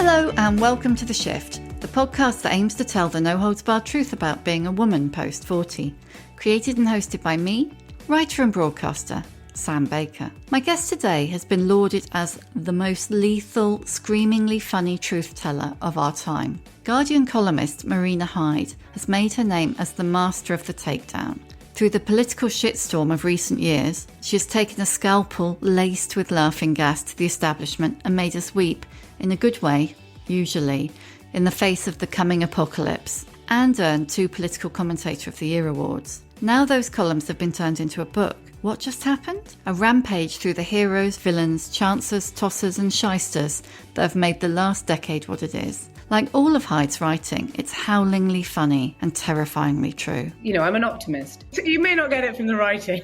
Hello and welcome to The Shift, the podcast that aims to tell the no-holds-barred truth about being a woman post-40. Created and hosted by me, writer and broadcaster, Sam Baker. My guest today has been lauded as the most lethal, screamingly funny truth teller of our time. Guardian columnist Marina Hyde has made her name as the master of the takedown. Through the political shitstorm of recent years, she has taken a scalpel laced with laughing gas to the establishment and made us weep, in a good way, usually, in the face of the coming apocalypse, and earned 2 Political Commentator of the Year awards. Now those columns have been turned into a book. What just happened? A rampage through the heroes, villains, chancers, tossers and shysters that have made the last decade what it is. Like all of Hyde's writing, it's howlingly funny and terrifyingly true. You know, I'm an optimist. You may not get it from the writing.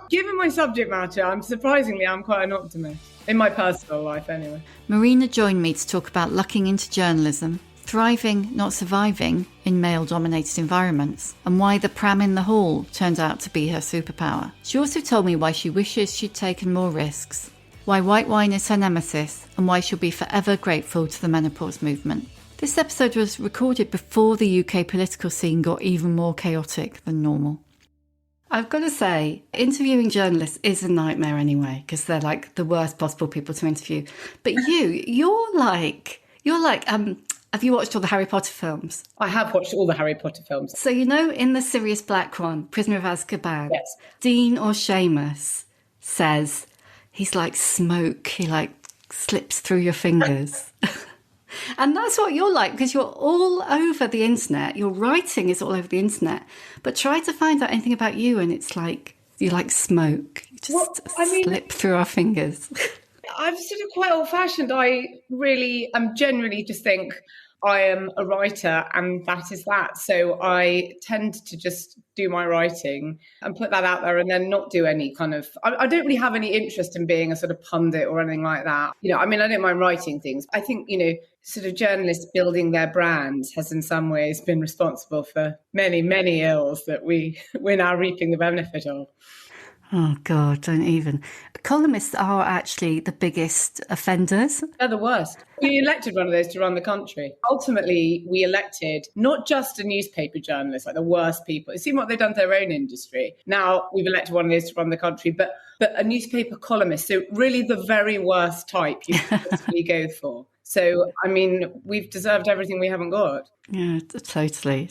Given my subject matter, I'm quite an optimist. In my personal life, anyway. Marina joined me to talk about lucking into journalism, thriving, not surviving, in male-dominated environments, and why the pram in the hall turned out to be her superpower. She also told me why she wishes she'd taken more risks, why white wine is her nemesis, and why she'll be forever grateful to the menopause movement. This episode was recorded before the UK political scene got even more chaotic than normal. I've got to say, interviewing journalists is a nightmare anyway, because they're like the worst possible people to interview. But you're like, have you watched all the Harry Potter films? I have watched all the Harry Potter films. So, you know, in the Sirius Black one, Prisoner of Azkaban, yes. Dean or Seamus says he's like smoke. He like slips through your fingers. And that's what you're like, because you're all over the internet. Your writing is all over the internet. But try to find out anything about you and it's like, you like smoke. You just slip through our fingers. I'm sort of quite old-fashioned. I really generally just think I am a writer and that is that. So I tend to just do my writing and put that out there and then not do any kind of... I don't really have any interest in being a sort of pundit or anything like that. You know, I mean, I don't mind writing things. I think, you know, sort of journalists building their brands has in some ways been responsible for many, many ills that we're now reaping the benefit of. Oh, God, don't even. Columnists are actually the biggest offenders. They're the worst. We elected one of those to run the country. Ultimately, we elected not just a newspaper journalist, like the worst people. It's seen what they've done to their own industry. Now we've elected one of those to run the country, but a newspaper columnist. So really the very worst type you can possibly go for. So, I mean, we've deserved everything we haven't got. Yeah, totally.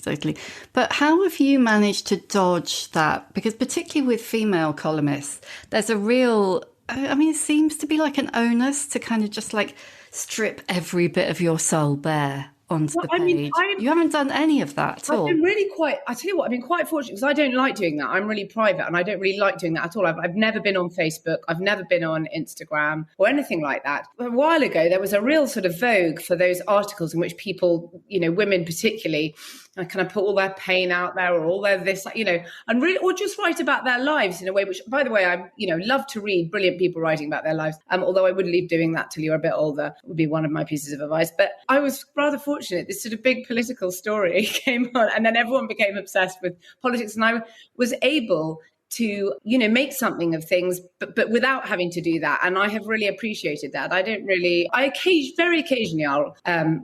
But how have you managed to dodge that? Because particularly with female columnists, there's a real, I mean, it seems to be like an onus to kind of just like strip every bit of your soul bare onto the page. I mean, you haven't done any of that at all. I've been really I've been quite fortunate because I don't like doing that. I'm really private and I don't really like doing that at all. I've never been on Facebook. I've never been on Instagram or anything like that. A while ago, there was a real sort of vogue for those articles in which people, you know, women particularly, kind of put all their pain out there or all their this, you know, and really, or just write about their lives in a way, which, by the way, I, you know, love to read brilliant people writing about their lives. Although I would leave doing that till you're a bit older, would be one of my pieces of advice. But I was rather fortunate. This sort of big political story came on and then everyone became obsessed with politics. And I was able to, you know, make something of things, but without having to do that. And I have really appreciated that. Very occasionally I'll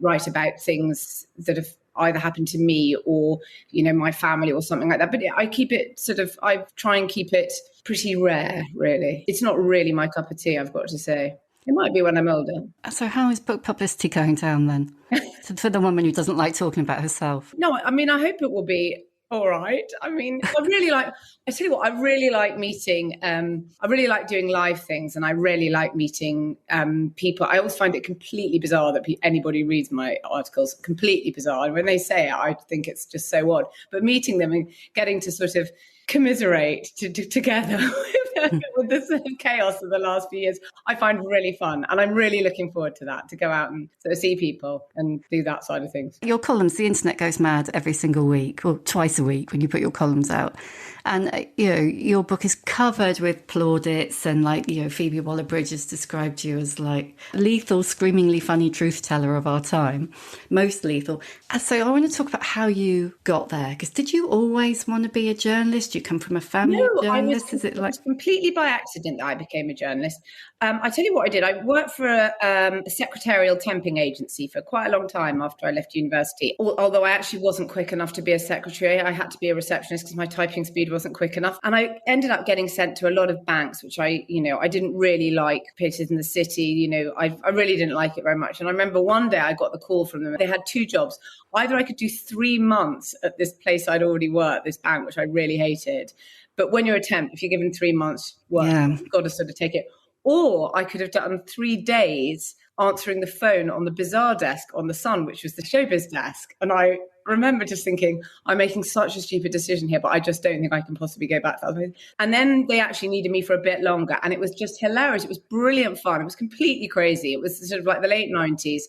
write about things that have either happened to me or, you know, my family or something like that. But I try and keep it pretty rare, really. It's not really my cup of tea, I've got to say. It might be when I'm older. So how is book publicity going down then? For the woman who doesn't like talking about herself? No, I mean, I hope it will be all right. I mean, I tell you what, I really like meeting, I really like doing live things and I really like meeting people. I always find it completely bizarre that anybody reads my articles, completely bizarre. And when they say it, I think it's just so odd. But meeting them and getting to sort of commiserate together with the sort of chaos of the last few years, I find really fun. And I'm really looking forward to that, to go out and sort of see people and do that side of things. Your columns, the internet goes mad every single week or twice a week when you put your columns out. And, you know, your book is covered with plaudits and, like, you know, Phoebe Waller-Bridge described you as, like, lethal, screamingly funny truth teller of our time. Most lethal. And so I want to talk about how you got there. Because did you always want to be a journalist? Do you come from a family of journalists? I was completely completely by accident that I became a journalist. I tell you what I did. I worked for a secretarial temping agency for quite a long time after I left university. Although I actually wasn't quick enough to be a secretary, I had to be a receptionist because my typing speed wasn't quick enough. And I ended up getting sent to a lot of banks, which I didn't really like. Places in the city, I really didn't like it very much. And I remember one day I got the call from them. They had two jobs. Either I could do 3 months at this place I'd already worked, this bank, which I really hated. But when you're a temp, if you're given 3 months work, you've got to sort of take it. Or I could have done 3 days answering the phone on the Bazaar desk on the Sun, which was the showbiz desk. And I remember just thinking, I'm making such a stupid decision here, but I just don't think I can possibly go back to that. And then they actually needed me for a bit longer. And it was just hilarious. It was brilliant fun. It was completely crazy. It was sort of like the late 90s.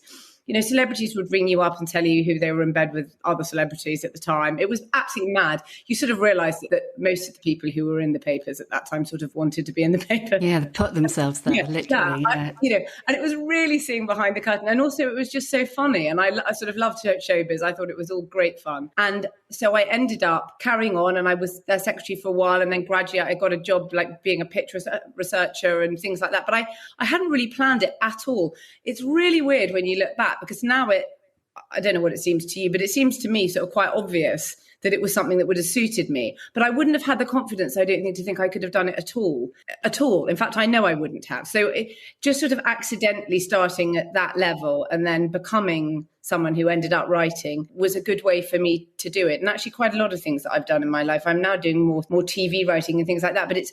Celebrities would ring you up and tell you who they were in bed with other celebrities at the time. It was absolutely mad. You sort of realised that most of the people who were in the papers at that time sort of wanted to be in the paper. Yeah, they put themselves there, literally. And it was really seeing behind the curtain. And also it was just so funny. And I sort of loved showbiz. I thought it was all great fun. And so I ended up carrying on, and I was their secretary for a while, and then gradually I got a job like being a pitch researcher and things like that. But I hadn't really planned it at all. It's really weird when you look back, because now I don't know what it seems to you, but it seems to me sort of quite obvious that it was something that would have suited me. But I wouldn't have had the confidence, I don't think, to think I could have done it at all. In fact, I know I wouldn't have. So just sort of accidentally starting at that level and then becoming someone who ended up writing was a good way for me to do it. And actually quite a lot of things that I've done in my life. I'm now doing more TV writing and things like that, but it's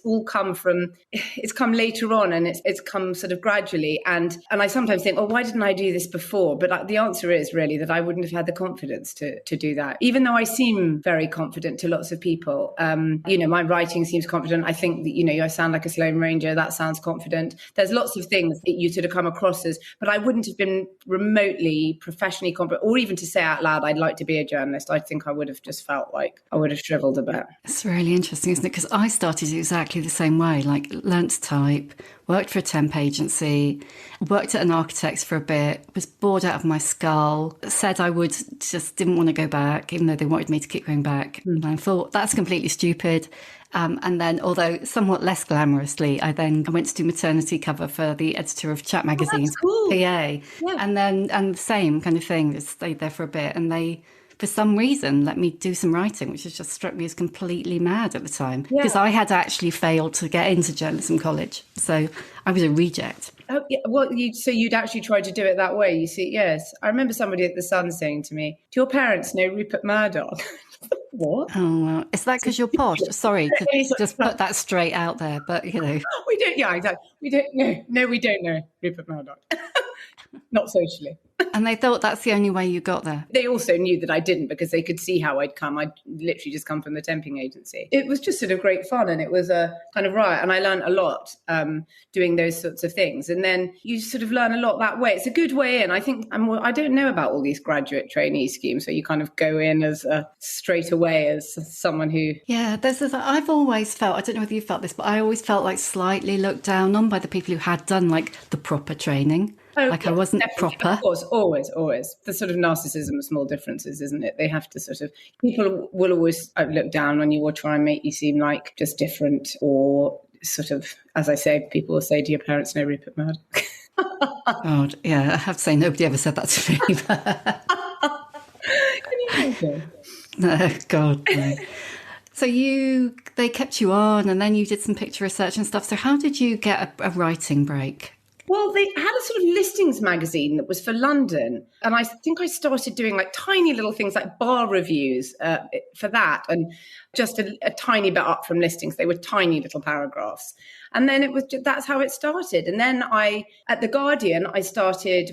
come later on, and it's come sort of gradually. And I sometimes think, why didn't I do this before? But the answer is really that I wouldn't have had the confidence to do that. Even though I seem very confident to lots of people, my writing seems confident. I think that, I sound like a Sloane Ranger. That sounds confident. There's lots of things that you sort of come across as, but I wouldn't have been remotely professionally confident, or even to say out loud, I'd like to be a journalist. I think I would have just felt like I would have shriveled a bit. It's really interesting, isn't it? Because I started exactly the same way, like learnt to type, worked for a temp agency, worked at an architect's for a bit, was bored out of my skull, said I didn't want to go back, even though they wanted me to keep going back. And I thought, that's completely stupid. And then, although somewhat less glamorously, I went to do maternity cover for the editor of Chat Magazine's PA. Yeah. And the same kind of thing, just stayed there for a bit. And they, for some reason, let me do some writing, which has just struck me as completely mad at the time. Because I had actually failed to get into journalism college. So I was a reject. Oh, yeah. Well, so you'd actually tried to do it that way, you see? Yes. I remember somebody at the Sun saying to me, do your parents know Rupert Murdoch? What? Oh, well, is that because you're posh? Sorry to just put that straight out there, but We don't, yeah, exactly. We don't know. No, we don't know Rupert Murdoch. Not socially. And they thought that's the only way you got there. They also knew that I didn't, because they could see how I'd come. I'd literally just come from the temping agency. It was just sort of great fun, and it was a kind of riot. And I learned a lot doing those sorts of things. And then you sort of learn a lot that way. It's a good way in. I think I don't know about all these graduate trainee schemes where you kind of go in as straight away as someone who... Yeah, I've always felt, I don't know whether you felt this, but I always felt like slightly looked down on by the people who had done like the proper training. I wasn't proper. Of course, always. The sort of narcissism of small differences, isn't it? They have to sort of... People will always look down on you or try and make you seem like just different, or sort of, as I say, people will say, do your parents know Rupert Murdoch? God, yeah, I have to say nobody ever said that to me. Can you think it? No, God, no. So they kept you on, and then you did some picture research and stuff. So how did you get a writing break? Well, they had a sort of listings magazine that was for London. And I think I started doing like tiny little things like bar reviews for that, and just a tiny bit up from listings. They were tiny little paragraphs. And then that's how it started. And then at The Guardian,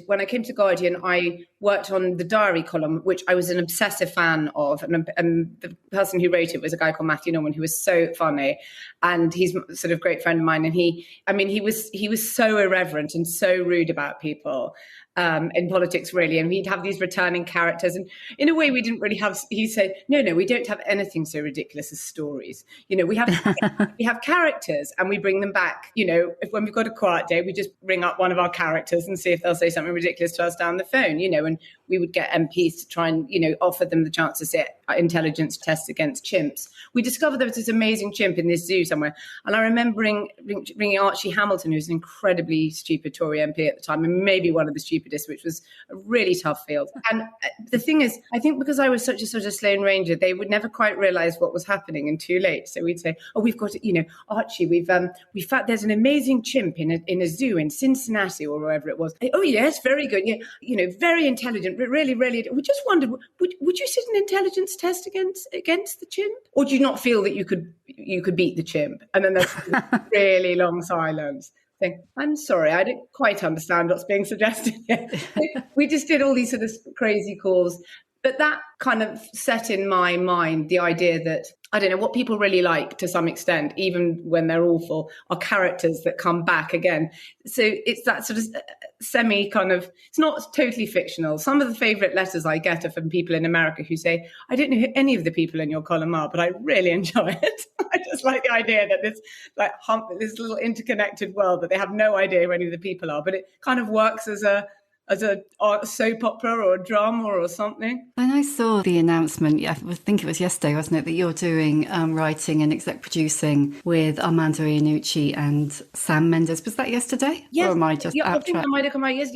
when I came to Guardian, I worked on the diary column, which I was an obsessive fan of. And the person who wrote it was a guy called Matthew Norman, who was so funny. And he's a sort of great friend of mine. And he was so irreverent and so rude about people. In politics, really. And he'd have these returning characters. And in a way, we didn't really have... He said, no, we don't have anything so ridiculous as stories. We have characters, and we bring them back. When we've got a quiet day, we just ring up one of our characters and see if they'll say something ridiculous to us down the phone, and we would get MPs to try and, offer them the chance to sit intelligence tests against chimps. We discovered there was this amazing chimp in this zoo somewhere. And I remember ringing Archie Hamilton, who's an incredibly stupid Tory MP at the time, and maybe one of the stupidest, which was a really tough field. And the thing is, I think because I was such a sort of Sloane Ranger, they would never quite realise what was happening and too late. So we'd say, oh, we've got, Archie, we've found there's an amazing chimp in a zoo in Cincinnati or wherever it was. Oh, yes, very good. Yeah, very intelligent, but really, really. We just wondered, would you sit an intelligence test against the chimp? Or do you not feel that you could beat the chimp? And then there's a really long silence. Think, I'm sorry, I didn't quite understand what's being suggested here. We just did all these sort of crazy calls. But that kind of set in my mind the idea that, I don't know, what people really like to some extent, even when they're awful, are characters that come back again. So it's that sort of semi kind of, it's not totally fictional. Some of the favourite letters I get are from people in America who say, I don't know who any of the people in your column are, but I really enjoy it. I just like the idea that this little interconnected world that they have no idea who any of the people are, but it kind of works as a soap opera or a drama or something. And I saw the announcement, I think it was yesterday, wasn't it, that you're doing writing and exec producing with Armando Iannucci and Sam Mendes. Was that yesterday? Yes. Or am I just I think I might have come out. Yes,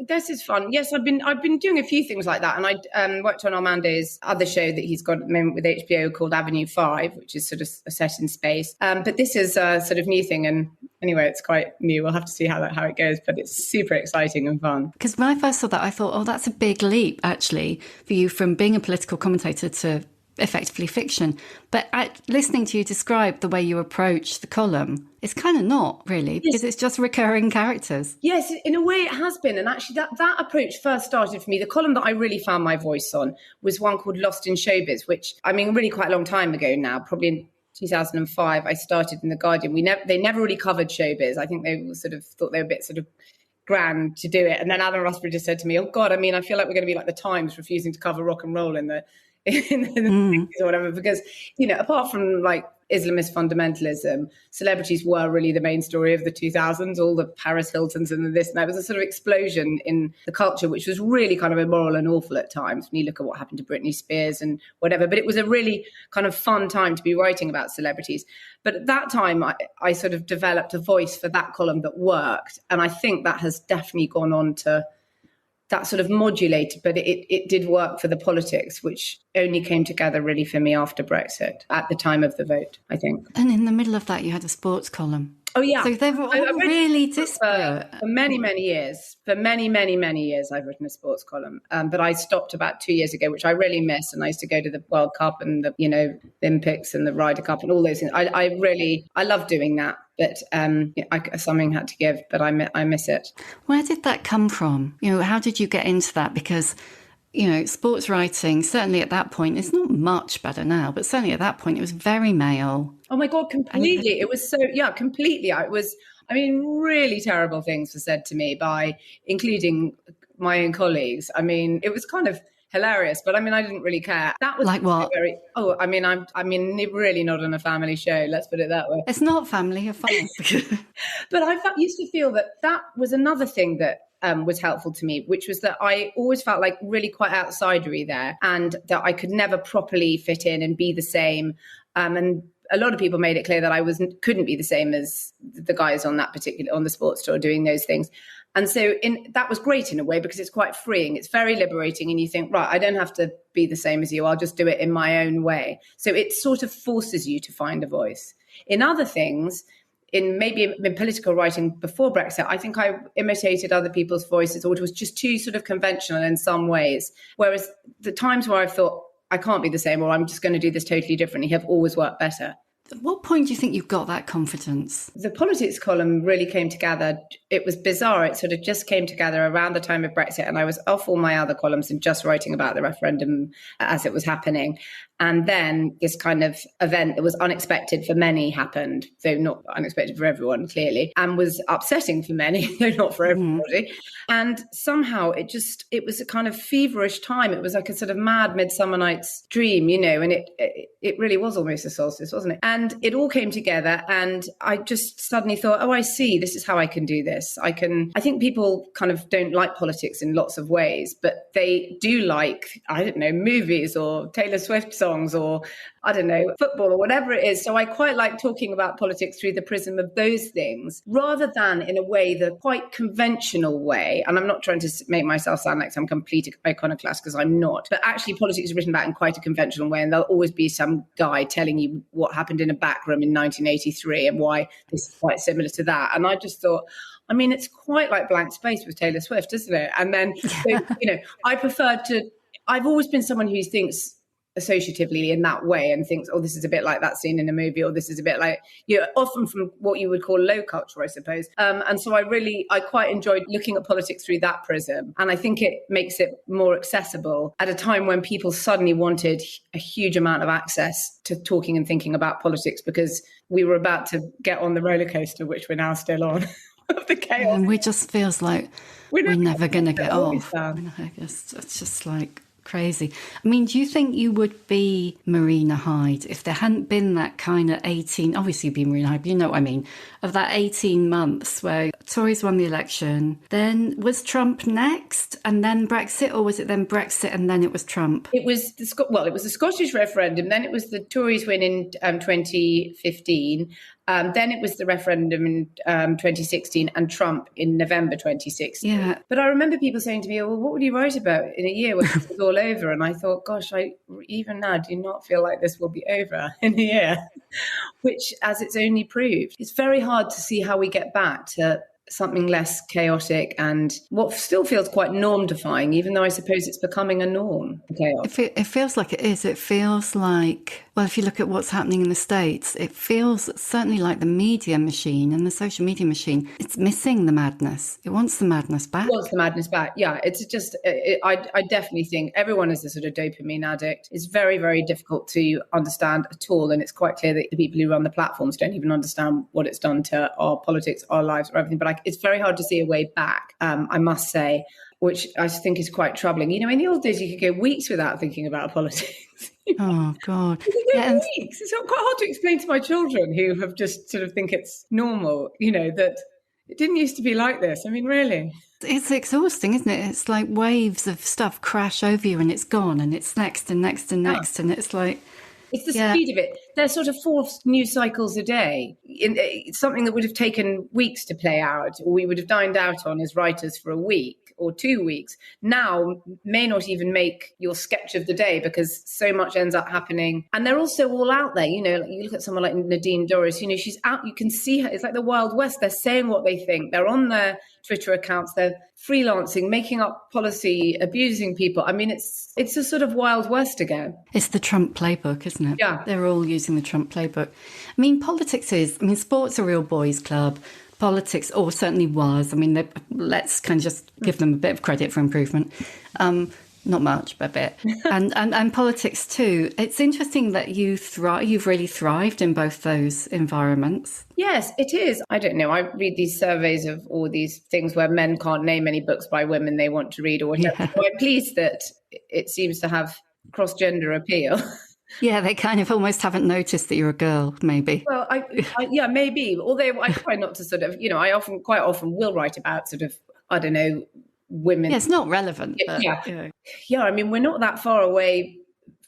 this is fun. Yes, I've been doing a few things like that. And I worked on Armando's other show that he's got at the moment with HBO called Avenue 5, which is sort of a set in space. But this is a sort of new thing. And anyway, it's quite new. We'll have to see how it goes. But it's super exciting and fun. Because when I first saw that, I thought, oh, that's a big leap, actually, for you from being a political commentator to effectively fiction. But listening to you describe the way you approach the column, it's kind of not really, because it's just recurring characters. Yes, in a way it has been. And actually that approach first started for me. The column that I really found my voice on was one called Lost in Showbiz, which, I mean, really quite a long time ago now, probably in 2005, I started in The Guardian. They never really covered showbiz. I think they sort of thought they were a bit sort of grand to do it. And then Alan Rusbridge just said to me, oh God, I mean, I feel like we're going to be like the Times refusing to cover rock and roll in the 60s or whatever, because, apart from like Islamist fundamentalism, celebrities were really the main story of the 2000s, all the Paris Hiltons and this and that. It was a sort of explosion in the culture, which was really kind of immoral and awful at times when you look at what happened to Britney Spears and whatever. But it was a really kind of fun time to be writing about celebrities. But at that time, I sort of developed a voice for that column that worked. And I think that has definitely gone on to that sort of modulated, but it did work for the politics, which only came together really for me after Brexit, at the time of the vote, I think. And in the middle of that, you had a sports column. Oh, yeah. So they were all really disparate. For many, many years. For many, many, many years, I've written a sports column. But I stopped about 2 years ago, which I really miss. And I used to go to the World Cup and the, Olympics and the Ryder Cup and all those things. I love doing that. But something had to give, but I miss it. Where did that come from? How did you get into that? Because sports writing, certainly at that point, it's not much better now, but certainly at that point, it was very male. Oh my God, completely. It was so, completely. Really terrible things were said to me by, including my own colleagues. I mean, it was kind of hilarious, but I didn't really care. That was like what? I'm really not on a family show. Let's put it that way. It's not family, you're fine. But I used to feel that was another thing that was helpful to me, which was that I always felt like really quite outsidery there, and that I could never properly fit in and be the same. And a lot of people made it clear that I couldn't be the same as the guys on the sports tour doing those things. And so that was great in a way, because it's quite freeing. It's very liberating. And you think, right, I don't have to be the same as you. I'll just do it in my own way. So it sort of forces you to find a voice. In other things, in political writing before Brexit, I think I imitated other people's voices, or it was just too sort of conventional in some ways. Whereas the times where I thought, I can't be the same, or I'm just going to do this totally differently, have always worked better. At what point do you think you got that confidence? The politics column really came together. It was bizarre. It sort of just came together around the time of Brexit, and I was off all my other columns and just writing about the referendum as it was happening. And then this kind of event that was unexpected for many happened, though not unexpected for everyone, clearly, and was upsetting for many, though not for everybody. And somehow it was a kind of feverish time. It was like a sort of mad Midsummer Night's Dream, and it really was almost a solstice, wasn't it? And And it all came together, and I just suddenly thought, oh, I see, this is how I can do this. I think people kind of don't like politics in lots of ways, but they do like, I don't know, movies or Taylor Swift songs or, I don't know, football or whatever it is. So I quite like talking about politics through the prism of those things, rather than in a way, the quite conventional way. And I'm not trying to make myself sound like some complete iconoclast, because I'm not. But actually, politics is written about in quite a conventional way, and there'll always be some guy telling you what happened in a back room in 1983 and why this is quite similar to that. And I just thought, I mean, it's quite like blank space with Taylor Swift, isn't it? And then, I've always been someone who thinks associatively in that way and thinks, oh, this is a bit like that scene in a movie, or this is a bit like, often from what you would call low culture, I suppose. And so I quite enjoyed looking at politics through that prism. And I think it makes it more accessible at a time when people suddenly wanted a huge amount of access to talking and thinking about politics, because we were about to get on the roller coaster, which we're now still on, of the chaos. And we just feels like we're never going to get off. It's just like crazy. I mean, do you think you would be Marina Hyde if there hadn't been that kind of 18, obviously you'd be Marina Hyde, but you know what I mean, of that 18 months where Tories won the election, then was Trump next and then Brexit, or was it then Brexit and then it was Trump? It was it was the Scottish referendum, then it was the Tories win in 2015, then it was the referendum in 2016 and Trump in November 2016. Yeah. But I remember people saying to me, well, what would you write about in a year when it was all over? And I thought, gosh, I even now do not feel like this will be over in a year, which, as it's only proved, it's very hard to see how we get back to something less chaotic and what still feels quite norm defying, even though I suppose it's becoming a norm. Chaos. It feels like it is. It feels like, well, if you look at what's happening in the States, it feels certainly like the media machine and the social media machine, it's missing the madness. It wants the madness back. It wants the madness back. Yeah, it's just, I definitely think everyone is a sort of dopamine addict. It's very, very difficult to understand at all. And it's quite clear that the people who run the platforms don't even understand what it's done to our politics, our lives, or everything. But it's very hard to see a way back, I must say, which I think is quite troubling. You know, in the old days, you could go weeks without thinking about politics. Oh, God. You could go weeks. It's quite hard to explain to my children who have just sort of think it's normal, that it didn't used to be like this. I mean, really. It's exhausting, isn't it? It's like waves of stuff crash over you and it's gone and it's next and next and next. And it's like... It's the speed of it. There's sort of 4 news cycles a day. It's something that would have taken weeks to play out, or we would have dined out on as writers for a week or 2 weeks. Now may not even make your sketch of the day because so much ends up happening. And they're also all out there. Like you look at someone like Nadine Dorries, she's out. You can see her. It's like the Wild West. They're saying what they think. They're on their Twitter accounts. They're freelancing, making up policy, abusing people. I mean, it's a sort of Wild West again. It's the Trump playbook, isn't it? Yeah. They're all using the Trump playbook. I mean, sport's a real boys' club. Politics, or certainly was. I mean, let's kind of just give them a bit of credit for improvement. Not much, but a bit. And politics too. It's interesting that you've really thrived in both those environments. Yes, it is. I don't know. I read these surveys of all these things where men can't name any books by women they want to read or whatever. Yeah. So I'm pleased that it seems to have cross-gender appeal. Yeah, they kind of almost haven't noticed that you're a girl, maybe. Well, yeah, maybe. Although I try not to sort of, I quite often will write about sort of, I don't know, women. Yeah, it's not relevant. But, yeah. I mean, we're not that far away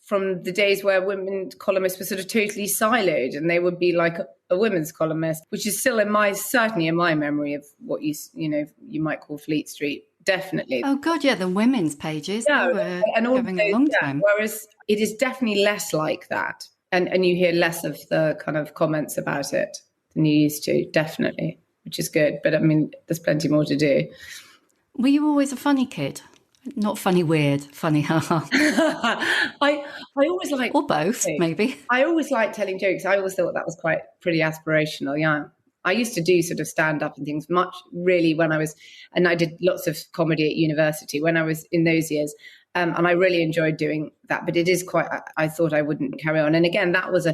from the days where women columnists were sort of totally siloed, and they would be like a women's columnist, which is still certainly in my memory of what you might call Fleet Street. Definitely. Oh God, yeah, the women's pages. Yeah, and all having a long time. Whereas it is definitely less like that, and you hear less of the kind of comments about it than you used to. Definitely, which is good. But I mean, there's plenty more to do. Were you always a funny kid? Not funny weird, funny haha. I always liked, or both, maybe. I always liked telling jokes. I always thought that was quite pretty aspirational. Yeah. I used to do sort of stand-up and things much really when I was, and I did lots of comedy at university when I was in those years. And I really enjoyed doing that, but it is quite, I thought I wouldn't carry on. And again, that was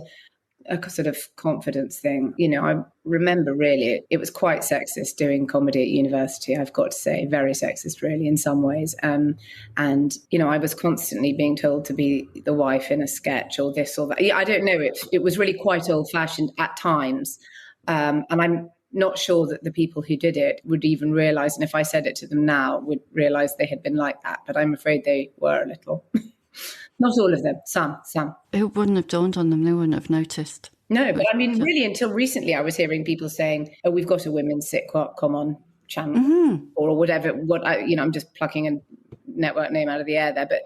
a sort of confidence thing. You know, I remember really it was quite sexist doing comedy at university, I've got to say, very sexist really in some ways. And, you know, I was constantly being told to be the wife in a sketch or this or that. Yeah, I don't know. It was really quite old fashioned at times. And I'm not sure that the people who did it would even realize, and if I said it to them now, would realize they had been like that. But I'm afraid they were a little. Not all of them, some. It wouldn't have dawned on them. They wouldn't have noticed. No, but I mean, really, until recently, I was hearing people saying, "Oh, we've got a women's sitcom on channel," or whatever. I'm just plucking a network name out of the air there, but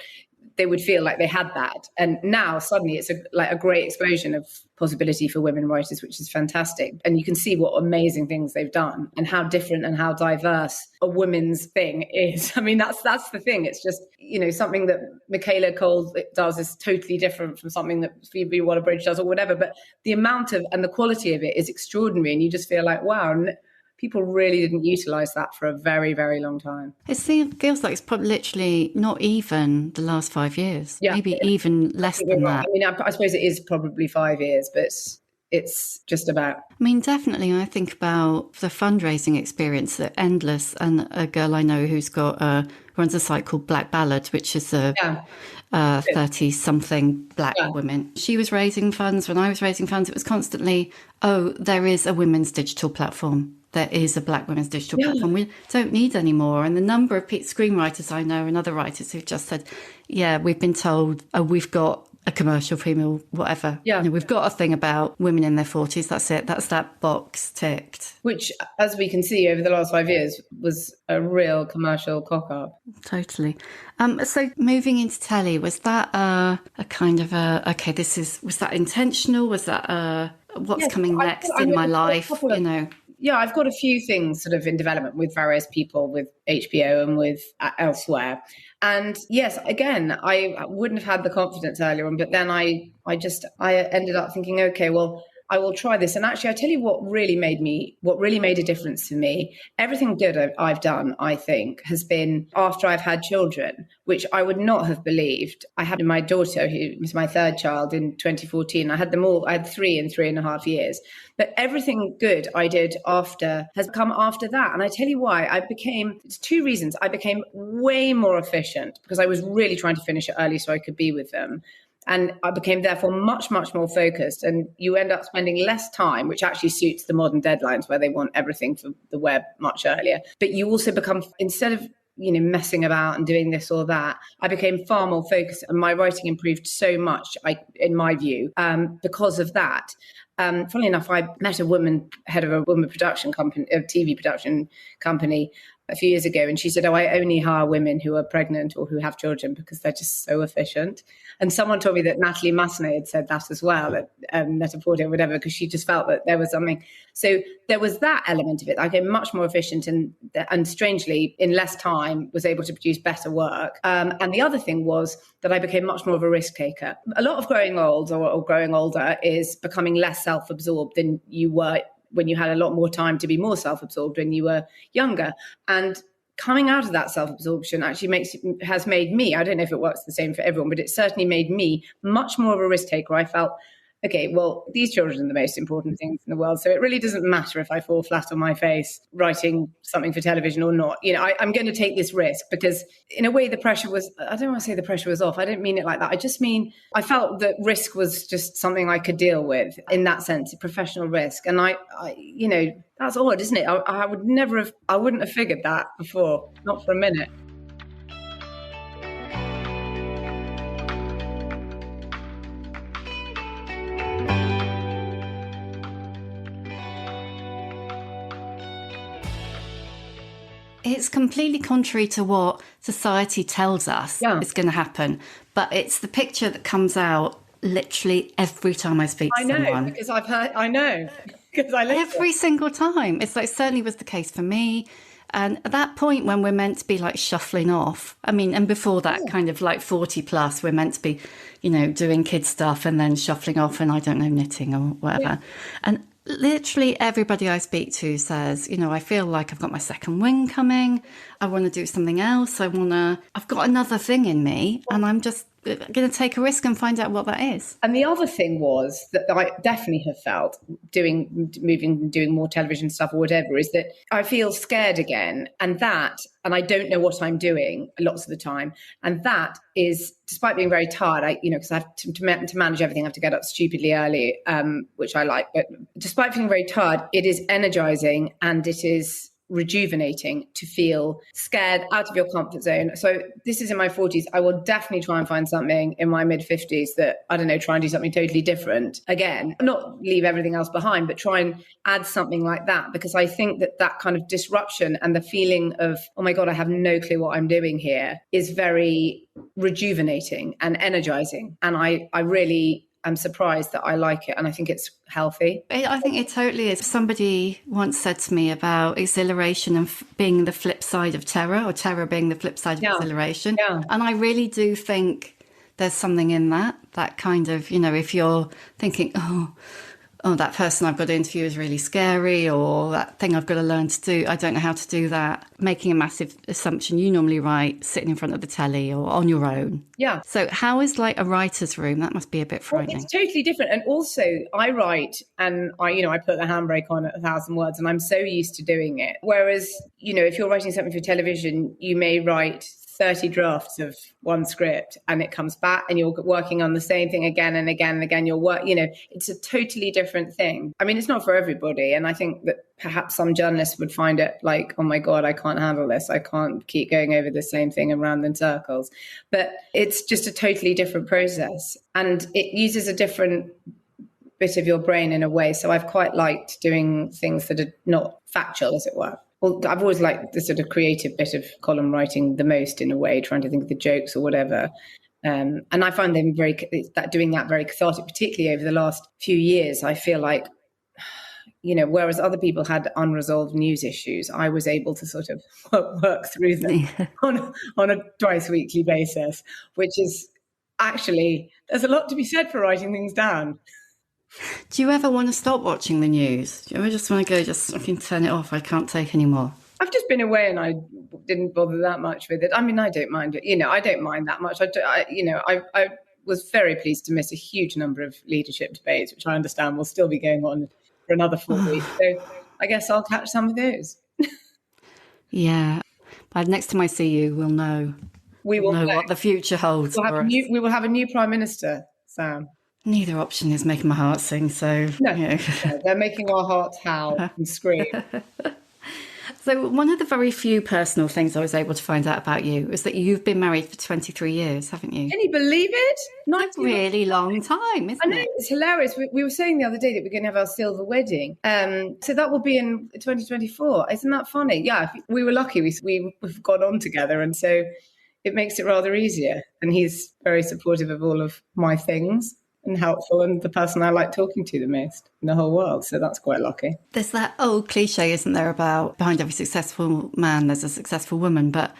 they would feel like they had that, and now suddenly it's a great explosion of possibility for women writers, which is fantastic. And you can see what amazing things they've done and how different and how diverse a women's thing is. I mean, that's the thing. It's just, you know, something that Michaela Cole does is totally different from something that Phoebe Waller-Bridge does or whatever. But the amount of and the quality of it is extraordinary. And you just feel like, wow. And people really didn't utilize that for a very, very long time. It feels like it's probably literally not even the last 5 years, maybe even less than that. I mean, I suppose it is probably 5 years, but it's just about. I mean, definitely, I think about the fundraising experience at Endless, and a girl I know who's got runs a site called Black Ballad, which is a 30-something black women. She was raising funds. When I was raising funds, it was constantly, there is a women's digital platform. There is a black women's digital platform. We don't need any more. And the number of screenwriters I know and other writers who've just said, we've been told, we've got a commercial female, whatever. Yeah. You know, we've got a thing about women in their 40s. That's it. That's that box ticked. Which, as we can see over the last 5 years, was a real commercial cock-up. Totally. So moving into telly, was that a kind of was that intentional? Was that what's coming next in my life, you know? Yeah, I've got a few things sort of in development with various people, with HBO and with elsewhere. And yes, again, I wouldn't have had the confidence earlier on, but then I ended up thinking, okay, well, I will try this. And actually, I tell you what really made a difference to me. Everything good I've done, I think, has been after I've had children, which I would not have believed. I had my daughter, who was my third child, in 2014. I had them all. I had 3 in 3.5 years. But everything good I did after has come after that. And I tell you why. It's 2 reasons. I became way more efficient because I was really trying to finish it early so I could be with them. And I became therefore much, much more focused. And you end up spending less time, which actually suits the modern deadlines where they want everything for the web much earlier. But you also become, instead of messing about and doing this or that, I became far more focused, and my writing improved so much, in my view, because of that. Funnily enough, I met a woman, head of a woman production company, a TV production company, a few years ago, and she said, I only hire women who are pregnant or who have children because they're just so efficient. And someone told me that Natalie Massenet had said that as well, at Net-a-Porter or whatever, because she just felt that there was something. So there was that element of it. I became much more efficient and strangely, in less time, was able to produce better work. And the other thing was that I became much more of a risk taker. A lot of growing old or growing older is becoming less self-absorbed than you were when you had a lot more time to be more self-absorbed when you were younger. And coming out of that self-absorption actually has made me, I don't know if it works the same for everyone, but it certainly made me much more of a risk taker. I felt, okay, well, these children are the most important things in the world, so it really doesn't matter if I fall flat on my face writing something for television or not. I'm going to take this risk because in a way the pressure was, I don't want to say the pressure was off. I don't mean it like that. I just mean I felt that risk was just something I could deal with in that sense, a professional risk. And I that's odd, isn't it? I wouldn't have figured that before, not for a minute. It's completely contrary to what society tells us is going to happen. But it's the picture that comes out literally every time I speak to someone. Because I know. Because I live every single time. It's like, certainly was the case for me. And at that point when we're meant to be like shuffling off, I mean, and before that kind of like 40 plus, we're meant to be, doing kid stuff and then shuffling off and I don't know, knitting or whatever. Yeah. And literally everybody I speak to says, I feel like I've got my second wing coming. I want to do something else. I've got another thing in me and I'm just going to take a risk and find out what that is. And the other thing was that I definitely have felt doing more television stuff or whatever, is that I feel scared again. And I don't know what I'm doing lots of the time. And that is, despite being very tired, because I have to manage everything, I have to get up stupidly early, which I like. But despite feeling very tired, it is energizing and it is rejuvenating to feel scared, out of your comfort zone. So this is in my 40s. I will definitely try and find something in my mid 50s that, I don't know, try and do something totally different again, not leave everything else behind, but try and add something like that, because I think that kind of disruption and the feeling of, oh my God, I have no clue what I'm doing here, is very rejuvenating and energizing. And I really I'm surprised that I like it, and I think it's healthy. I think it totally is. Somebody once said to me about exhilaration and being the flip side of terror, or terror being the flip side of exhilaration. Yeah. And I really do think there's something in that kind of, if you're thinking, oh, that person I've got to interview is really scary, or that thing I've got to learn to do, I don't know how to do that. Making a massive assumption. You normally write sitting in front of the telly or on your own. Yeah. So how is like a writer's room? That must be a bit frightening. Well, it's totally different. And also I write and I put the handbrake on at 1,000 words, and I'm so used to doing it. Whereas, if you're writing something for television, you may write 30 drafts of one script and it comes back and you're working on the same thing again and again and again. It's a totally different thing. I mean, it's not for everybody. And I think that perhaps some journalists would find it like, oh my God, I can't handle this. I can't keep going over the same thing and round in circles. But it's just a totally different process. And it uses a different bit of your brain in a way. So I've quite liked doing things that are not factual, as it were. Well, I've always liked the sort of creative bit of column writing the most, in a way, trying to think of the jokes or whatever. And I find them doing that very cathartic, particularly over the last few years. I feel like, whereas other people had unresolved news issues, I was able to sort of work through them on a twice weekly basis, which is actually, there's a lot to be said for writing things down. Do you ever want to stop watching the news? Do you ever just want to go, I can turn it off, I can't take any more? I've just been away and I didn't bother that much with it. I mean, I don't mind it. I don't mind that much. I was very pleased to miss a huge number of leadership debates, which I understand will still be going on for another 4 weeks. So I guess I'll catch some of those. Yeah. But next time I see you, we'll know. We will know what the future holds. We will have a new Prime Minister, Sam. Neither option is making my heart sing, so... No, they're making our hearts howl and scream. So one of the very few personal things I was able to find out about you is that you've been married for 23 years, haven't you? Can you believe it? It's a really long time, isn't it? I know, it's hilarious. We were saying the other day that we're going to have our silver wedding. So that will be in 2024. Isn't that funny? Yeah, we were lucky. We've got on together, and so it makes it rather easier. And he's very supportive of all of my things, and helpful, and the person I like talking to the most in the whole world. So that's quite lucky. There's that old cliche, isn't there, about behind every successful man, there's a successful woman. But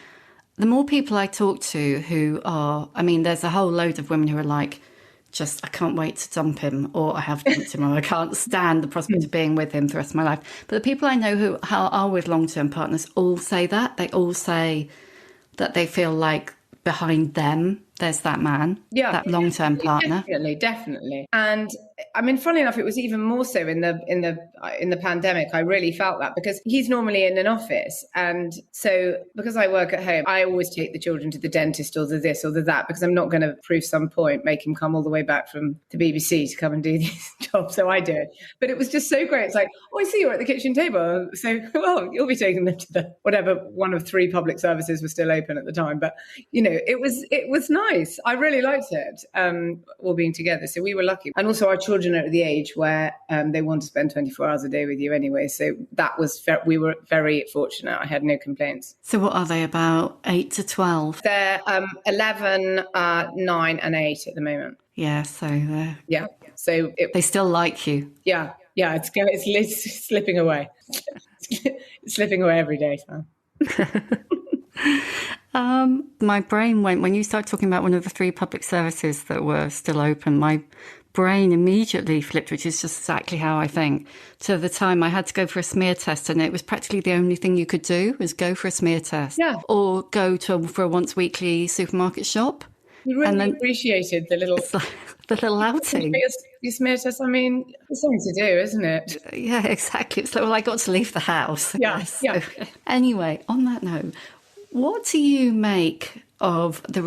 the more people I talk to who are, there's a whole load of women who are like, I can't wait to dump him, or I have dumped him, or I can't stand the prospect of being with him for the rest of my life. But the people I know who are with long-term partners all say that. They all say that they feel like behind them there's that man, that long-term partner. Definitely. And funnily enough, it was even more so in the pandemic. I really felt that, because he's normally in an office, and so because I work at home, I always take the children to the dentist or the this or the that, because I'm not going to prove some point make him come all the way back from the BBC to come and do these jobs. So I do it. But it was just so great. It's like, oh, I see you're at the kitchen table, so well, you'll be taking them to the whatever one of 3 public services was still open at the time. But it was nice. I really liked it, all being together. So we were lucky. And also our children are at the age where they want to spend 24 hours a day with you anyway. So that was, we were very fortunate. I had no complaints. So what are they, about 8 to 12? They're 11, 9 and 8 at the moment. Yeah, so... yeah. So they still like you. Yeah. Yeah, it's slipping away. It's slipping away every day, Sam. My brain went, when you started talking about one of the 3 public services that were still open, my brain immediately flipped, which is just exactly how I think, to the time I had to go for a smear test, and it was practically the only thing you could do was go for a smear test, or go for a once weekly supermarket shop. We really appreciated the little... It's like the little outing. You smeared us. I mean, it's something to do, isn't it? Yeah, exactly. It's like, well, I got to leave the house. Yeah, Yes. yeah. So, anyway, on that note, what do you make of the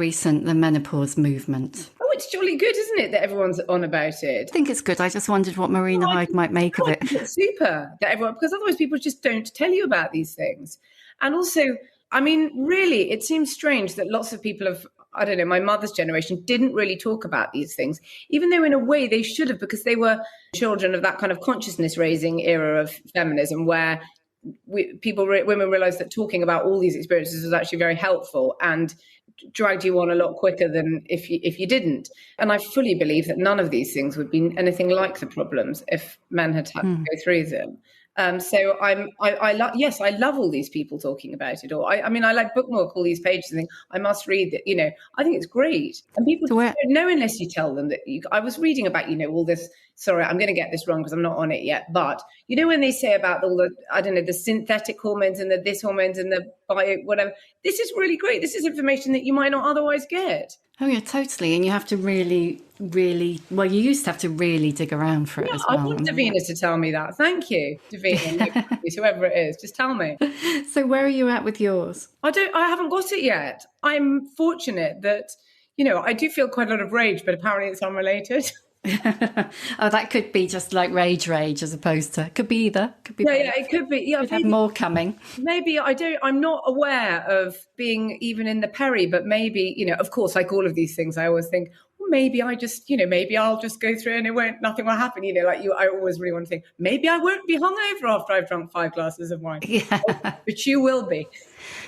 menopause movement? Oh, it's jolly good, isn't it, that everyone's on about it? I think it's good. I just wondered what Marina Hyde might make of it. It's super that everyone, because otherwise people just don't tell you about these things. And also, I mean, really, it seems strange that lots of people have, I don't know, my mother's generation didn't really talk about these things, even though in a way they should have, because they were children of that kind of consciousness raising era of feminism where women realized that talking about all these experiences was actually very helpful and dragged you on a lot quicker than if you didn't. And I fully believe that none of these things would be anything like the problems if men had to go through them. So I love all these people talking about it. Or I mean, I like bookmark all these pages and think I must read that. I think it's great. And people don't know unless you tell them that. I was reading about all this. Sorry, I'm going to get this wrong because I'm not on it yet. But when they say about all the the synthetic hormones and the this hormones and the bio whatever. This is really great. This is information that you might not otherwise get. Oh, yeah, totally. And you have to really, really, well, you used to have to really dig around for it as well. I want Davina to tell me that. Thank you, Davina, whoever it is. Just tell me. So where are you at with yours? I haven't got it yet. I'm fortunate that, I do feel quite a lot of rage, but apparently it's unrelated. Oh, that could be just like rage as opposed to, could be either. Could be it could be. Yeah, could have more coming. Maybe I'm not aware of being even in the peri, but maybe, of course, like all of these things, I always think, well, maybe I just, maybe I'll just go through and nothing will happen. I always really want to think, maybe I won't be hungover after I've drunk 5 glasses of wine. Yeah. But you will be.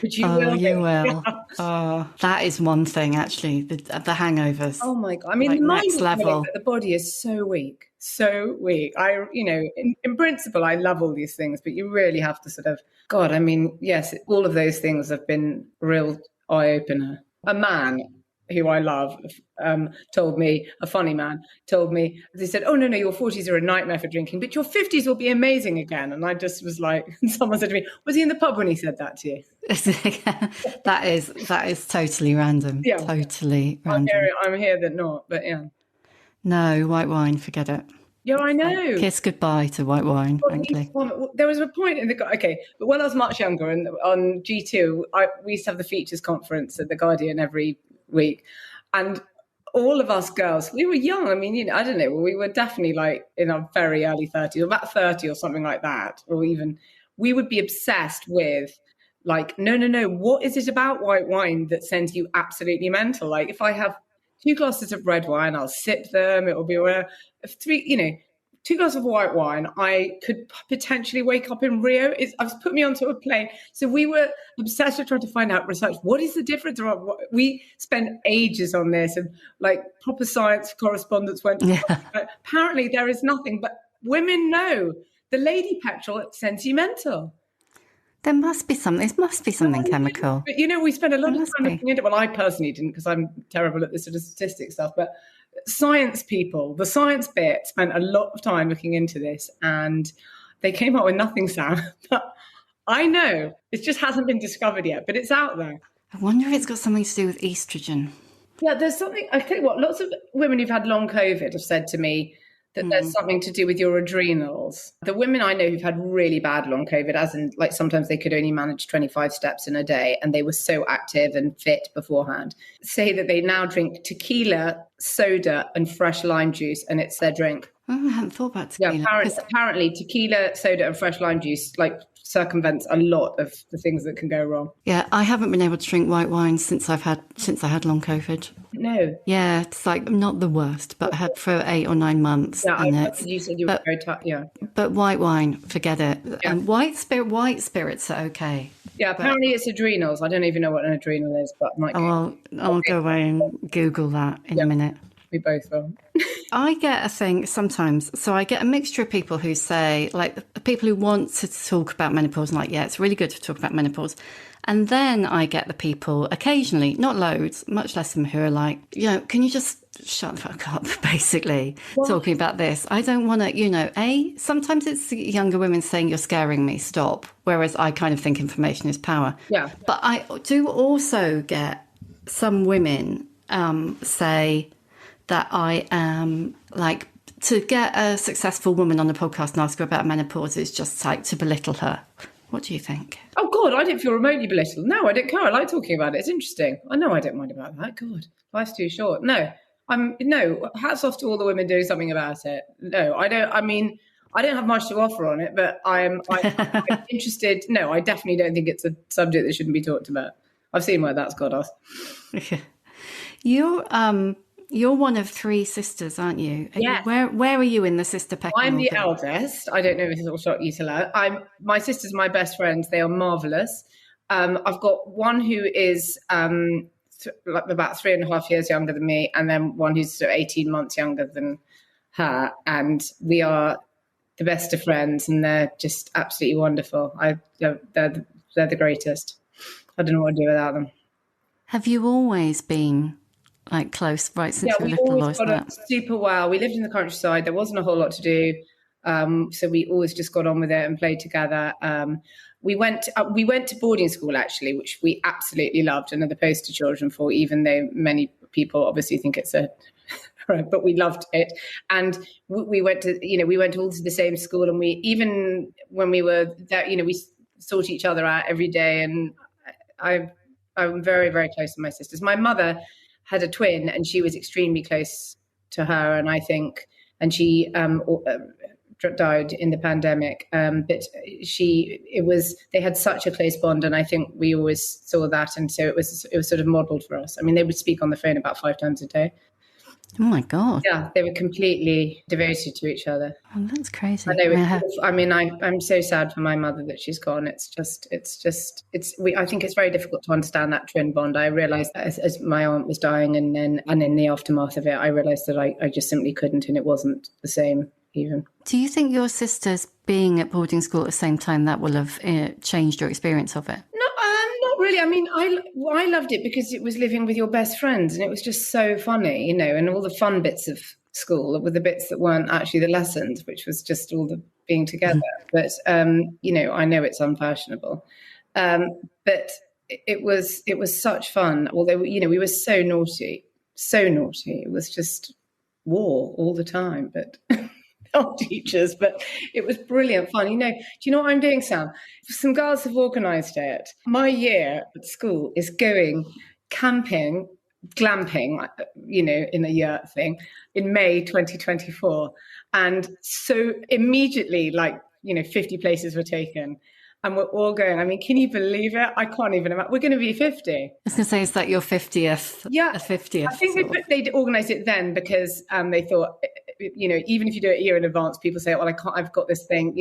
But you will. You will. Oh, that is one thing, actually, the hangovers. Oh, my God. I mean, like the mind next level. The body is so weak. So weak. In principle, I love all these things, but you really have to sort of, God, I mean, yes, all of those things have been a real eye-opener. A man who I love, told me, a funny man, told me, they said, oh, no, your 40s are a nightmare for drinking, but your 50s will be amazing again. And I just was like, someone said to me, was he in the pub when he said that to you? That is totally random. Yeah. Totally random. I'm here that not, but yeah. No, white wine, forget it. Yeah, I know. Kiss goodbye to white wine, frankly. There was a point but when I was much younger and on G2, we used to have the features conference at The Guardian every week. And all of us girls, we were young. I mean, I don't know, we were definitely like in our very early 30s, or about 30 or something like that. Or even, we would be obsessed with like, no, what is it about white wine that sends you absolutely mental? Like if I have 2 glasses of red wine, I'll sip them. It will be 2 glasses of white wine, I could potentially wake up in Rio. I've put me onto a plane. So we were obsessed with trying to find out research. What is the difference? We spent ages on this and like proper science correspondence went. Yeah. Apparently there is nothing, but women know the lady petrol sends you mental. There must be something. It must be something chemical. But we spend a lot of time looking into it. Well, I personally didn't because I'm terrible at this sort of statistics stuff, but science people, the science bit, spent a lot of time looking into this and they came up with nothing, Sam. But I know it just hasn't been discovered yet, but it's out there. I wonder if it's got something to do with estrogen. Yeah, there's something. I tell you what, lots of women who've had long COVID have said to me that there's something to do with your adrenals. The women I know who've had really bad long COVID, as in like sometimes they could only manage 25 steps in a day and they were so active and fit beforehand, say that they now drink tequila, soda and fresh lime juice and it's their drink. Oh, I hadn't thought about tequila. Yeah, apparently tequila, soda and fresh lime juice like circumvents a lot of the things that can go wrong. Yeah, I haven't been able to drink white wine since I had long COVID. No. Yeah, it's like not the worst, but I had for 8 or 9 months. Yeah, you said you were very tight. Yeah. But white wine, forget it. Yeah. White spirits are okay. Yeah, apparently it's adrenals. I don't even know what an adrenal is, but I'll go away and Google that in a minute. We both will. I get a thing sometimes. So I get a mixture of people who say, like, the people who want to talk about menopause and like, yeah, it's really good to talk about menopause. And then I get the people occasionally, not loads, much less than who are like, can you just shut the fuck up, basically, talking about this. I don't want to, sometimes it's younger women saying, you're scaring me, stop. Whereas I kind of think information is power. Yeah. But I do also get some women say that I am like, to get a successful woman on the podcast and ask her about menopause is just like to belittle her. What do you think? Oh, God, I didn't feel remotely belittled. No, I don't care. I like talking about it. It's interesting. I know I don't mind about that. God, life's too short. No, hats off to all the women doing something about it. No, I don't. I mean, I don't have much to offer on it, but I'm interested. No, I definitely don't think it's a subject that shouldn't be talked about. I've seen where that's got us. You're one of 3 sisters, aren't you? Yes. Where are you in the sister pecking order? I'm the eldest. I don't know if this will shock you to learn. My sisters are my best friends. They are marvellous. I've got one who is about 3.5 years younger than me, and then one who's sort of 18 months younger than her. And we are the best of friends, and they're just absolutely wonderful. They're the greatest. I don't know what to do without them. Have you always been like close right since you were little? We always got on super well. We lived in the countryside. There wasn't a whole lot to do. So we always just got on with it and played together. We went to boarding school, actually, which we absolutely loved, and are the poster children for, even though many people obviously think it's but we loved it. And we went all to the same school, and even when we were there, we sought each other out every day. And I'm very, very close to my sisters. My mother had a twin, and she was extremely close to her, and she died in the pandemic. But they had such a close bond, and I think we always saw that, and so it was sort of modelled for us. I mean, they would speak on the phone about 5 times a day. Oh my God! Yeah, they were completely devoted to each other. Oh, that's crazy. I know. I'm so sad for my mother that she's gone. I think it's very difficult to understand that twin bond. I realised as my aunt was dying, and in the aftermath of it, I realised that I just simply couldn't, and it wasn't the same even. Do you think your sisters being at boarding school at the same time, that will have changed your experience of it? Not really. I mean, I loved it because it was living with your best friends, and it was just so funny, and all the fun bits of school were the bits that weren't actually the lessons, which was just all the being together. But, I know it's unfashionable. But it was such fun. Although, we were so naughty. It was just war all the time, but our teachers, but it was brilliant fun. Do you know what I'm doing, Sam? Some girls have organised it. My year at school is going camping, glamping, in a yurt thing in May 2024. And so immediately, 50 places were taken. And we're all going, I mean, can you believe it? I can't even imagine. We're going to be 50. I was going to say, is that your 50th? Yeah. 50th. I think they organised it then because they thought, even if you do it a year in advance, people say, well, I've got this thing,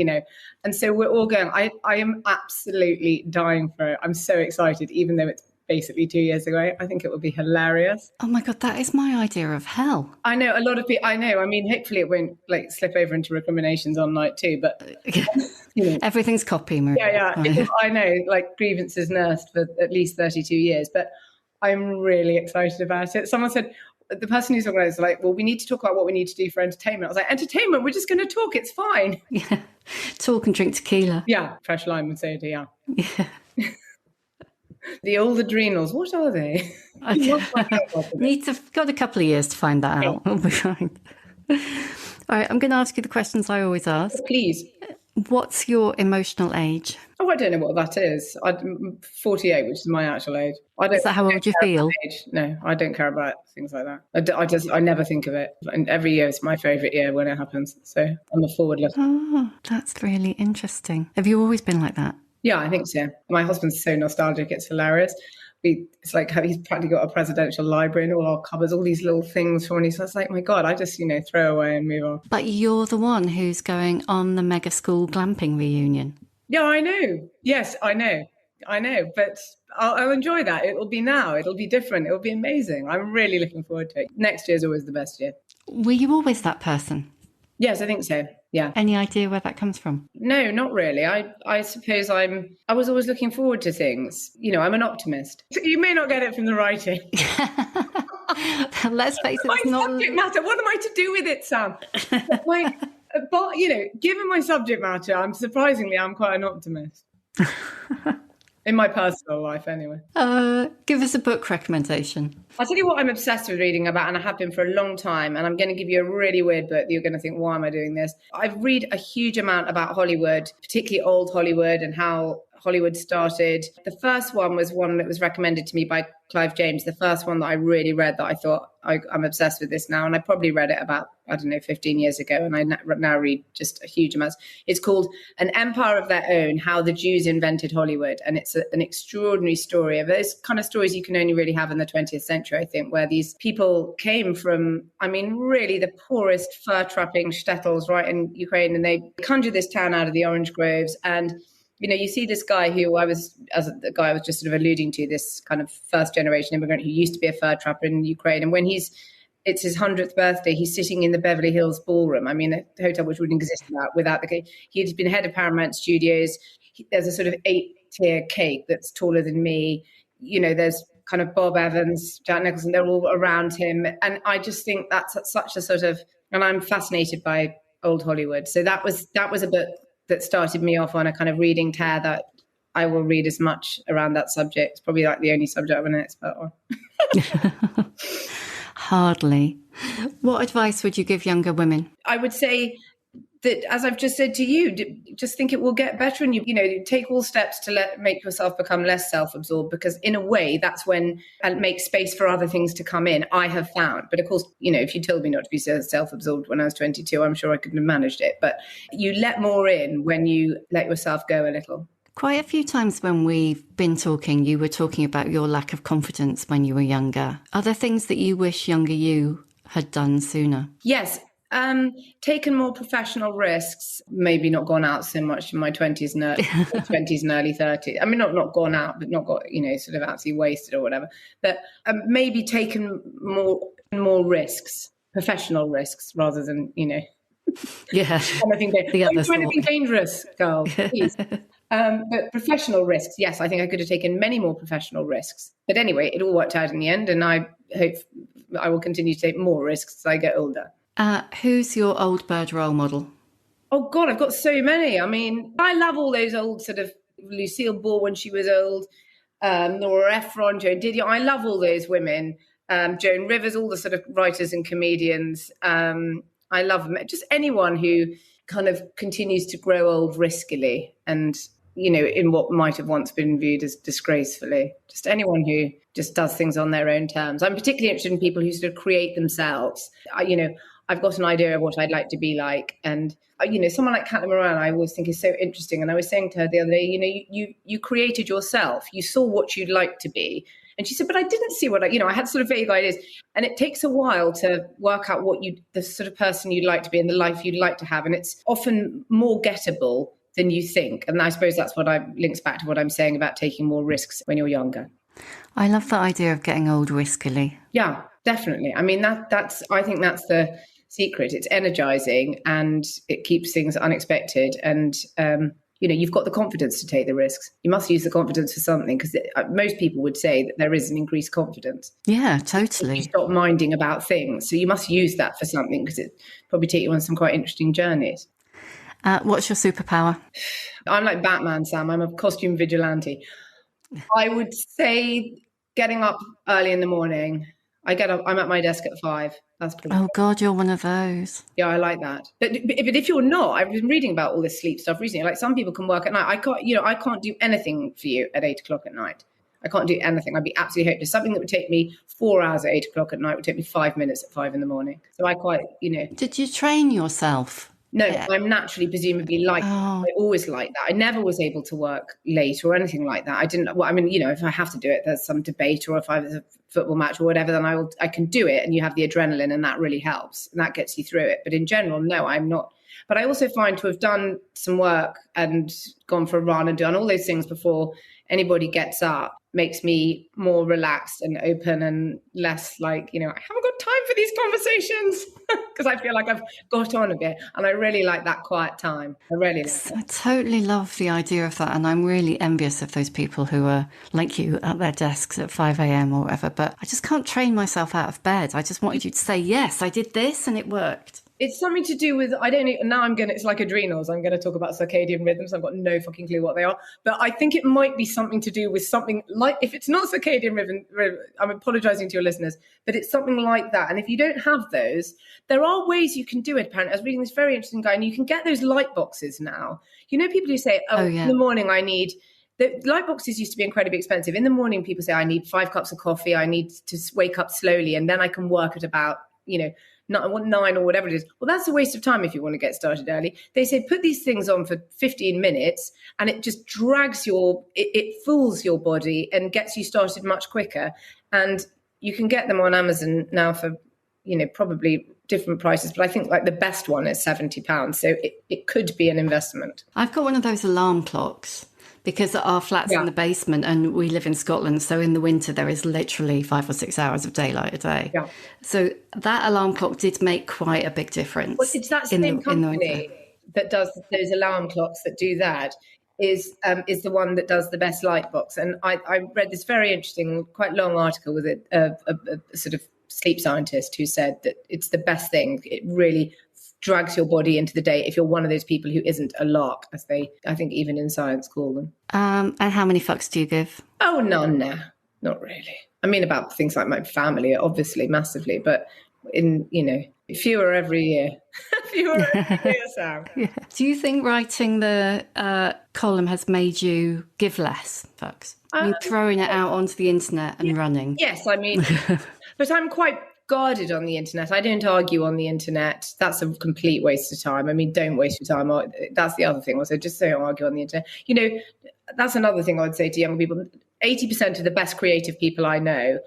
And so we're all going, I am absolutely dying for it. I'm so excited, even though it's basically 2 years ago. I think it will be hilarious. Oh my God, that is my idea of hell. I know a lot of people, I mean, hopefully it won't slip over into recriminations on night 2, but everything's copy, Maria. Yeah. I know, grievances nursed for at least 32 years, but I'm really excited about it. Someone said, the person who's organised, well, we need to talk about what we need to do for entertainment. I was like, entertainment? We're just going to talk. It's fine. Yeah. Talk and drink tequila. Yeah. Fresh lime and soda, yeah. The old adrenals, what are they? Got a couple of years to find that out. We'll be fine. All right, I'm going to ask you the questions I always ask. Please. What's your emotional age? Oh, I don't know what that is. I'm 48, which is my actual age. Is that how old you feel? No, I don't care about things like that. I never think of it. And every year is my favourite year when it happens. So I'm a forward looker. Oh, that's really interesting. Have you always been like that? Yeah, I think so. My husband's so nostalgic, it's hilarious. It's like he's practically got a presidential library in all our cupboards, all these little things for when he's like, my God, I just, throw away and move on. But you're the one who's going on the mega school glamping reunion. Yeah, I know. Yes, I know. But I'll enjoy that. It'll be now. It'll be different. It'll be amazing. I'm really looking forward to it. Next year's always the best year. Were you always that person? Yes, I think so. Yeah. Any idea where that comes from? No, not really. I suppose I was always looking forward to things. I'm an optimist. You may not get it from the writing. Let's face it, my subject matter. What am I to do with it, Sam? But given my subject matter, I'm quite an optimist. In my personal life, anyway. Give us a book recommendation. I'll tell you what I'm obsessed with reading about, and I have been for a long time, and I'm going to give you a really weird book that you're going to think, why am I doing this? I read a huge amount about Hollywood, particularly old Hollywood and how Hollywood started. The first one was one that was recommended to me by Clive James, the first one that I really read that I thought, I'm obsessed with this now. And I probably read it about, 15 years ago. And I now read just a huge amount. It's called An Empire of Their Own, How the Jews Invented Hollywood. And it's an extraordinary story of those kind of stories you can only really have in the 20th century, I think, where these people came from, really the poorest fur trapping shtetls right in Ukraine. And they conjured this town out of the orange groves. And you see this guy who I was just sort of alluding to, this kind of first generation immigrant who used to be a fur trapper in Ukraine. And when it's his 100th birthday, he's sitting in the Beverly Hills Ballroom. A hotel which wouldn't exist without the cake. He'd been head of Paramount Studios. There's a sort of 8-tier cake that's taller than me. There's kind of Bob Evans, Jack Nicholson, they're all around him. And I just think that's such a sort of, and I'm fascinated by old Hollywood. So that was a book that started me off on a kind of reading tear that I will read as much around that subject. It's probably like the only subject I'm an expert on. Hardly. What advice would you give younger women? I would say that, as I've just said to you, just think it will get better, and you take all steps to make yourself become less self-absorbed, because in a way that's when and make space for other things to come in, I have found. But of course, if you told me not to be so self-absorbed when I was 22, I'm sure I couldn't have managed it. But you let more in when you let yourself go a little. Quite a few times when we've been talking, you were talking about your lack of confidence when you were younger. Are there things that you wish younger you had done sooner? Yes. Taken more professional risks, maybe not gone out so much in my 20s and early 30s. Not gone out, but not got, sort of absolutely wasted or whatever. But maybe taken more risks, professional risks, rather than, Yeah. anything dangerous, girl, please. But professional risks, yes, I think I could have taken many more professional risks. But anyway, it all worked out in the end, and I hope I will continue to take more risks as I get older. Who's your old bird role model? Oh, God, I've got so many. I love all those old sort of Lucille Ball when she was old, Nora Ephron, Joan Didion. I love all those women. Joan Rivers, all the sort of writers and comedians. I love them. Just anyone who kind of continues to grow old riskily and, in what might have once been viewed as disgracefully. Just anyone who just does things on their own terms. I'm particularly interested in people who sort of create themselves. I've got an idea of what I'd like to be like. And, someone like Caitlin Moran, I always think is so interesting. And I was saying to her the other day, you created yourself. You saw what you'd like to be. And she said, but I didn't see what I had sort of vague ideas. And it takes a while to work out the sort of person you'd like to be and the life you'd like to have. And it's often more gettable than you think. And I suppose that's what links back to what I'm saying about taking more risks when you're younger. I love the idea of getting old riskily. Yeah, definitely. I think that's the secret. It's energizing and it keeps things unexpected. And, you've got the confidence to take the risks. You must use the confidence for something, because most people would say that there is an increased confidence. Yeah, totally. You stop minding about things. So you must use that for something, because it probably take you on some quite interesting journeys. What's your superpower? I'm like Batman, Sam. I'm a costume vigilante. I would say getting up early in the morning. I get up, I'm at my desk at 5. That's pretty Oh God, you're one of those. Yeah, I like that. But if you're not, I've been reading about all this sleep stuff recently. Like, some people can work at night. I can't do anything for you at 8 o'clock at night. I can't do anything. I'd be absolutely hopeless. Something that would take me 4 hours at 8 o'clock at night would take me 5 minutes at 5 in the morning. So I quite, Did you train yourself? No, yeah. I'm naturally presumably like that. I always like that. I never was able to work late or anything like that. I didn't. Well, if I have to do it, there's some debate, or if I have a football match or whatever, then I can do it, and you have the adrenaline, and that really helps, and that gets you through it. But in general, no, I'm not. But I also find to have done some work and gone for a run and done all those things before anybody gets up makes me more relaxed and open and less like, I haven't got time for these conversations, because I feel like I've got on a bit, and I really like that quiet time. I really like it. I totally love the idea of that, and I'm really envious of those people who are like you at their desks at 5 a.m. or whatever, but I just can't train myself out of bed. I just wanted you to say, yes, I did this and it worked. It's something to do with, it's like adrenals. I'm going to talk about circadian rhythms. I've got no fucking clue what they are. But I think it might be something to do with something like, if it's not circadian rhythm, I'm apologizing to your listeners, but it's something like that. And if you don't have those, there are ways you can do it, apparently. I was reading this very interesting guy, and you can get those light boxes now. You know, people who say, in the morning the light boxes used to be incredibly expensive. In the morning, people say, I need 5 cups of coffee. I need to wake up slowly, and then I can work at about, 9 or whatever it is. Well, that's a waste of time if you want to get started early. They say put these things on for 15 minutes and it just drags it fools your body and gets you started much quicker. And you can get them on Amazon now for, probably different prices. But I think like the best one is £70. So it could be an investment. I've got one of those alarm clocks. Because our flat's in the basement and we live in Scotland, so in the winter there is literally 5 or 6 hours of daylight a day. Yeah. So that alarm clock did make quite a big difference. Well, it's that same company that does those alarm clocks that do that is the one that does the best light box. And I read this very interesting, quite long article with a sort of sleep scientist who said that it's the best thing. It really drags your body into the day if you're one of those people who isn't a lark, as they, I think, even in science call them. And how many fucks do you give? Oh, none now. Not really. I mean, about things like my family, obviously, massively, but fewer every year. Fewer every year, Sam. Yeah. Do you think writing the column has made you give less fucks? You're throwing it out onto the internet and running. Yes, I mean, but I'm quite guarded on the internet. I don't argue on the internet. That's a complete waste of time. I mean, don't waste your time. That's the other thing. Also, just don't argue on the internet. That's another thing I would say to young people. 80% of the best creative people I know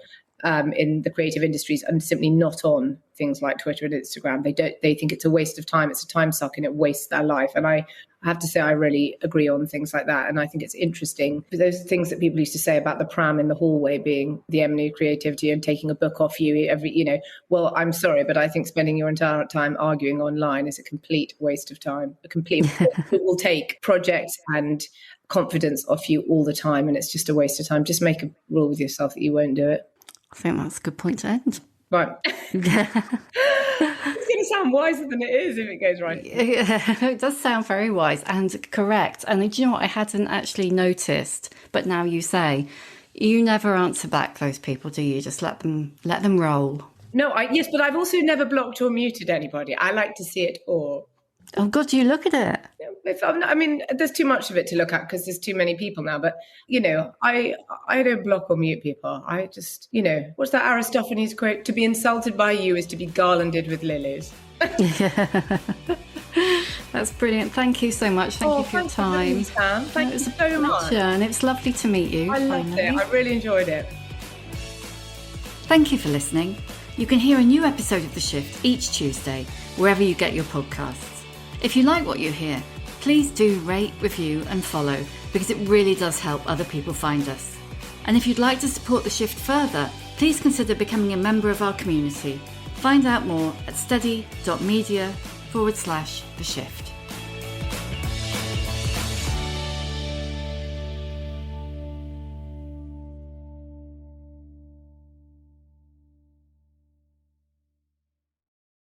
in the creative industries are simply not on things like Twitter and Instagram. They think it's a waste of time. It's a time suck and it wastes their life. And I have to say, I really agree on things like that. And I think it's interesting. Those things that people used to say about the pram in the hallway being the enemy of creativity and taking a book off you well, I'm sorry, but I think spending your entire time arguing online is a complete waste of time. It will take projects and confidence off you all the time. And it's just a waste of time. Just make a rule with yourself that you won't do it. I think that's a good point to end. Right. It's going to sound wiser than it is if it goes right. Yeah, it does sound very wise and correct. And do you know what? I hadn't actually noticed, but now you say, you never answer back those people, do you? Just let them roll. No, yes, but I've also never blocked or muted anybody. I like to see it all. Oh, God, do you look at it? There's too much of it to look at because there's too many people now. But, I don't block or mute people. I just, what's that Aristophanes quote? To be insulted by you is to be garlanded with lilies. That's brilliant. Thank you so much. Thank you for your time. Thank you so much. And it's lovely to meet you. I loved it. I really enjoyed it. Thank you for listening. You can hear a new episode of The Shift each Tuesday, wherever you get your podcasts. If you like what you hear, please do rate, review and follow because it really does help other people find us. And if you'd like to support The Shift further, please consider becoming a member of our community. Find out more at steady.media/The Shift.